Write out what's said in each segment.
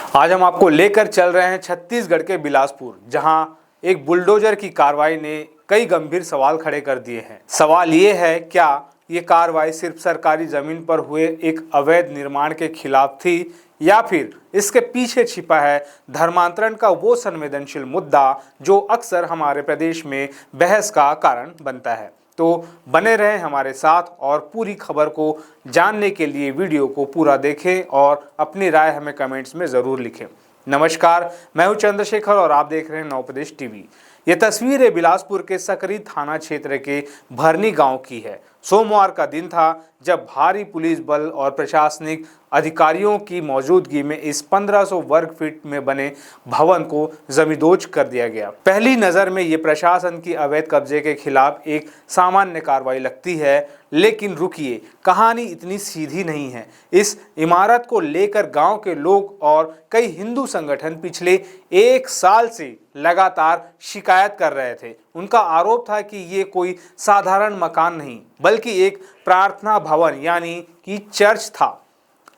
आज हम आपको लेकर चल रहे हैं छत्तीसगढ़ के बिलासपुर, जहां एक बुलडोजर की कार्रवाई ने कई गंभीर सवाल खड़े कर दिए हैं। सवाल ये है, क्या ये कार्रवाई सिर्फ सरकारी जमीन पर हुए एक अवैध निर्माण के खिलाफ थी या फिर इसके पीछे छिपा है धर्मांतरण का वो संवेदनशील मुद्दा जो अक्सर हमारे प्रदेश में बहस का कारण बनता है। तो बने रहें हमारे साथ और पूरी खबर को जानने के लिए वीडियो को पूरा देखें और अपनी राय हमें कमेंट्स में ज़रूर लिखें। नमस्कार, मैं हूं चंद्रशेखर और आप देख रहे हैं नवप्रदेश टीवी। ये तस्वीर है बिलासपुर के सकरी थाना क्षेत्र के भरनी गांव की है। सोमवार का दिन था जब भारी पुलिस बल और प्रशासनिक अधिकारियों की मौजूदगी में इस 1500 वर्ग फीट में बने भवन को जमींदोज कर दिया गया। पहली नज़र में ये प्रशासन की अवैध कब्जे के खिलाफ एक सामान्य कार्रवाई लगती है, लेकिन रुकिए, कहानी इतनी सीधी नहीं है। इस इमारत को लेकर गांव के लोग और कई हिंदू संगठन पिछले एक साल से लगातार शिकायत कर रहे थे। उनका आरोप था कि ये कोई साधारण मकान नहीं बल्कि एक प्रार्थना भवन यानी कि चर्च था,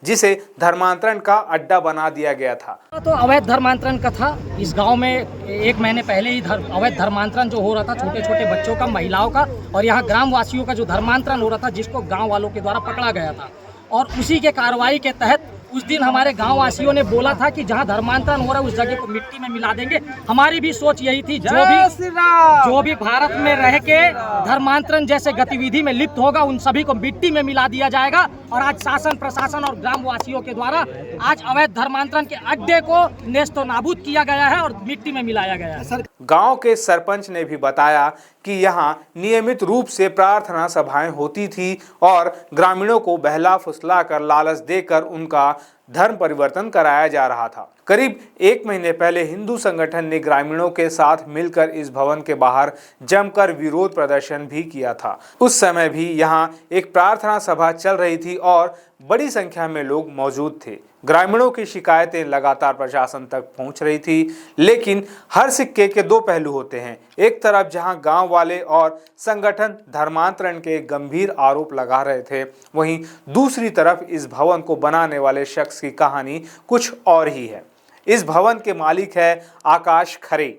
जिसे धर्मांतरण का अड्डा बना दिया गया था। तो अवैध धर्मांतरण का था। इस गांव में एक महीने पहले ही अवैध धर्मांतरण जो हो रहा था, छोटे छोटे बच्चों का, महिलाओं का, और यहाँ ग्राम वासियों का जो धर्मांतरण हो रहा था, जिसको गांव वालों के द्वारा पकड़ा गया था। और उसी के कार्रवाई के तहत उस दिन हमारे गांव वासियों ने बोला था कि जहां धर्मांतरण हो रहा है उस जगह को मिट्टी में मिला देंगे। हमारी भी सोच यही थी, जो भी भारत में रह के धर्मांतरण जैसे गतिविधि में लिप्त होगा उन सभी को मिट्टी में मिला दिया जाएगा। और आज शासन, प्रशासन और ग्राम वासियों के द्वारा आज अवैध धर्मांतरण के अड्डे को नेस्तो नाबूद किया गया है और मिट्टी में मिलाया गया है। गांव के सरपंच ने भी बताया कि यहां नियमित रूप से प्रार्थना सभाएं होती थी और ग्रामीणों को बहला फुसला कर लालच देकर उनका धर्म परिवर्तन कराया जा रहा था। करीब एक महीने पहले हिंदू संगठन ने ग्रामीणों के साथ मिलकर इस भवन के बाहर जमकर विरोध प्रदर्शन भी किया था। उस समय भी यहां एक प्रार्थना सभा चल रही थी और बड़ी संख्या में लोग मौजूद थे। ग्रामीणों की शिकायतें लगातार प्रशासन तक पहुंच रही थी, लेकिन हर सिक्के के दो पहलू होते हैं। एक तरफ जहां गांव वाले और संगठन धर्मांतरण के गंभीर आरोप लगा रहे थे, वहीं दूसरी तरफ इस भवन को बनाने वाले शख्स की कहानी कुछ और ही है। इस भवन के मालिक है आकाश खरे।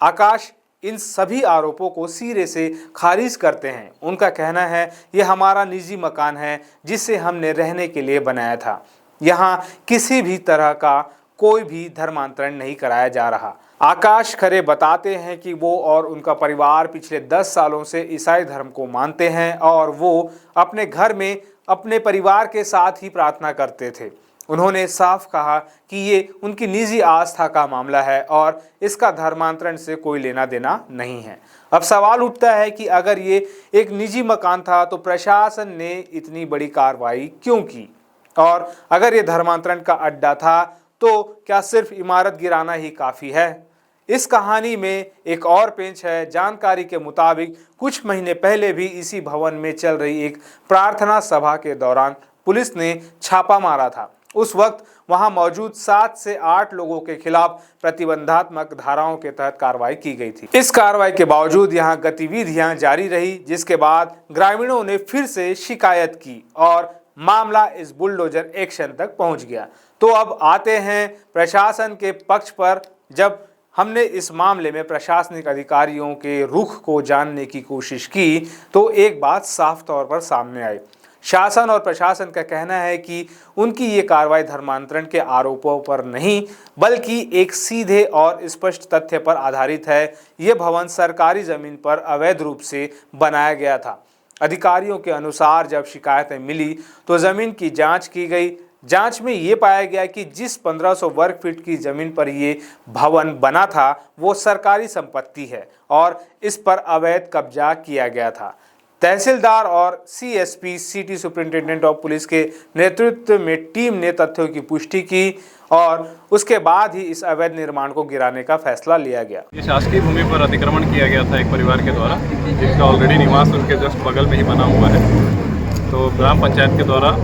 आकाश इन सभी आरोपों को सिरे से खारिज करते हैं। उनका कहना है, ये हमारा निजी मकान है जिसे हमने रहने के लिए बनाया था। यहाँ किसी भी तरह का कोई भी धर्मांतरण नहीं कराया जा रहा। आकाश खरे बताते हैं कि वो और उनका परिवार पिछले 10 सालों से ईसाई धर्म को मानते हैं और वो अपने घर में अपने परिवार के साथ ही प्रार्थना करते थे। उन्होंने साफ कहा कि ये उनकी निजी आस्था का मामला है और इसका धर्मांतरण से कोई लेना देना नहीं है। अब सवाल उठता है कि अगर ये एक निजी मकान था तो प्रशासन ने इतनी बड़ी कार्रवाई क्यों की, और अगर ये धर्मांतरण का अड्डा था तो क्या सिर्फ इमारत गिराना ही काफ़ी है? इस कहानी में एक और पेंच है। जानकारी के मुताबिक कुछ महीने पहले भी इसी भवन में चल रही एक प्रार्थना सभा के दौरान पुलिस ने छापा मारा था। उस वक्त वहां मौजूद 7 से 8 लोगों के खिलाफ प्रतिबंधात्मक धाराओं के तहत कार्रवाई की गई थी। इस कार्रवाई के बावजूद यहां गतिविधियां जारी रही, जिसके बाद ग्रामीणों ने फिर से शिकायत की और मामला इस बुलडोजर एक्शन तक पहुंच गया। तो अब आते हैं प्रशासन के पक्ष पर। जब हमने इस मामले में प्रशासनिक अधिकारियों के रुख को जानने की कोशिश की तो एक बात साफ तौर पर सामने आई। शासन और प्रशासन का कहना है कि उनकी ये कार्रवाई धर्मांतरण के आरोपों पर नहीं बल्कि एक सीधे और स्पष्ट तथ्य पर आधारित है। ये भवन सरकारी जमीन पर अवैध रूप से बनाया गया था। अधिकारियों के अनुसार जब शिकायतें मिली तो जमीन की जांच की गई। जांच में ये पाया गया कि जिस 1500 वर्ग फीट की जमीन पर ये भवन बना था वो सरकारी संपत्ति है और इस पर अवैध कब्जा किया गया था। तहसीलदार और CSP city superintendent of police के नेतृत्व में टीम ने तथ्यों की पुष्टि की और उसके बाद ही इस अवैध निर्माण को गिराने का फैसला लिया गया। ये शासकीय भूमि पर अतिक्रमण किया गया था एक परिवार के द्वारा, जिसका ऑलरेडी निवास उनके जस्ट बगल में ही बना हुआ है। तो ग्राम पंचायत के द्वारा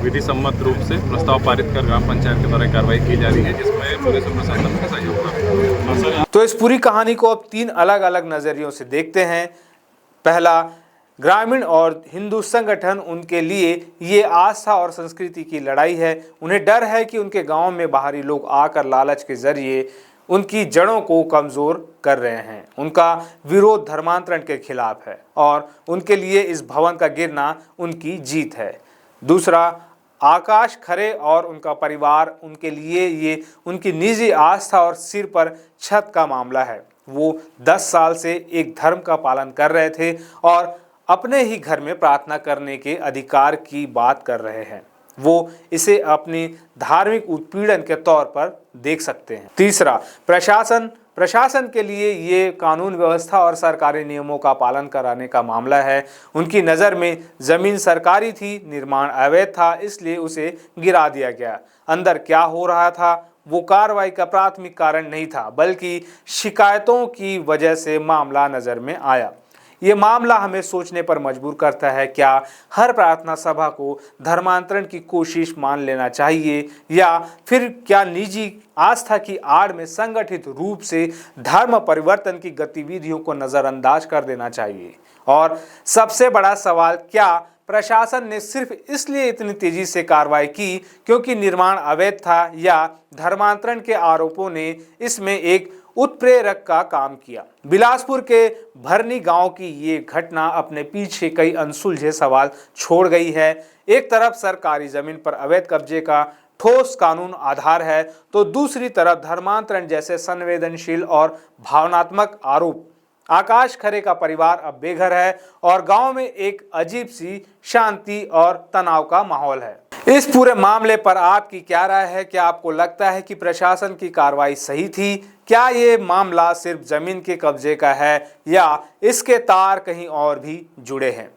विधि सम्मत रूप से प्रस्ताव पारित कर ग्राम पंचायत के द्वारा कार्रवाई की जा रही है, जिसमें पुलिस और प्रशासन का सहयोग है। तो इस पूरी कहानी को अब 3 अलग अलग नजरियों से देखते हैं। पहला, ग्रामीण और हिंदू संगठन उनके लिए ये आस्था और संस्कृति की लड़ाई है। उन्हें डर है कि उनके गांव में बाहरी लोग आकर लालच के जरिए उनकी जड़ों को कमजोर कर रहे हैं। उनका विरोध धर्मांतरण के खिलाफ है और उनके लिए इस भवन का गिरना उनकी जीत है। दूसरा, आकाश खरे और उनका परिवार, उनके लिए ये उनकी निजी आस्था और सिर पर छत का मामला है। वो 10 साल से एक धर्म का पालन कर रहे थे और अपने ही घर में प्रार्थना करने के अधिकार की बात कर रहे हैं। वो इसे अपनी धार्मिक उत्पीड़न के तौर पर देख सकते हैं। तीसरा, प्रशासन के लिए ये कानून व्यवस्था और सरकारी नियमों का पालन कराने का मामला है। उनकी नज़र में जमीन सरकारी थी, निर्माण अवैध था, इसलिए उसे गिरा दिया गया। अंदर क्या हो रहा था वो कार्रवाई का प्राथमिक कारण नहीं था, बल्कि शिकायतों की वजह से मामला नज़र में आया। ये मामला हमें सोचने पर मजबूर करता है, क्या हर प्रार्थना सभा को धर्मांतरण की कोशिश मान लेना चाहिए, या फिर क्या निजी आस्था की आड़ में संगठित रूप से धर्म परिवर्तन की गतिविधियों को नज़रअंदाज कर देना चाहिए। और सबसे बड़ा सवाल, क्या प्रशासन ने सिर्फ इसलिए इतनी तेजी से कार्रवाई की क्योंकि निर्माण अवैध था, या धर्मांतरण के आरोपों ने इसमें एक उत्प्रेरक का काम किया। बिलासपुर के भरनी गांव की ये घटना अपने पीछे कई अनसुलझे सवाल छोड़ गई है। एक तरफ सरकारी जमीन पर अवैध कब्जे का ठोस कानून आधार है, तो दूसरी तरफ धर्मांतरण जैसे संवेदनशील और भावनात्मक आरोप। आकाश खरे का परिवार अब बेघर है और गांव में एक अजीब सी शांति और तनाव का माहौल है। इस पूरे मामले पर आपकी क्या राय है? क्या आपको लगता है कि प्रशासन की कार्रवाई सही थी? क्या ये मामला सिर्फ जमीन के कब्जे का है या इसके तार कहीं और भी जुड़े हैं?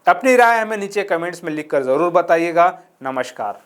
अपनी राय हमें नीचे कमेंट्स में लिखकर जरूर बताइएगा। नमस्कार।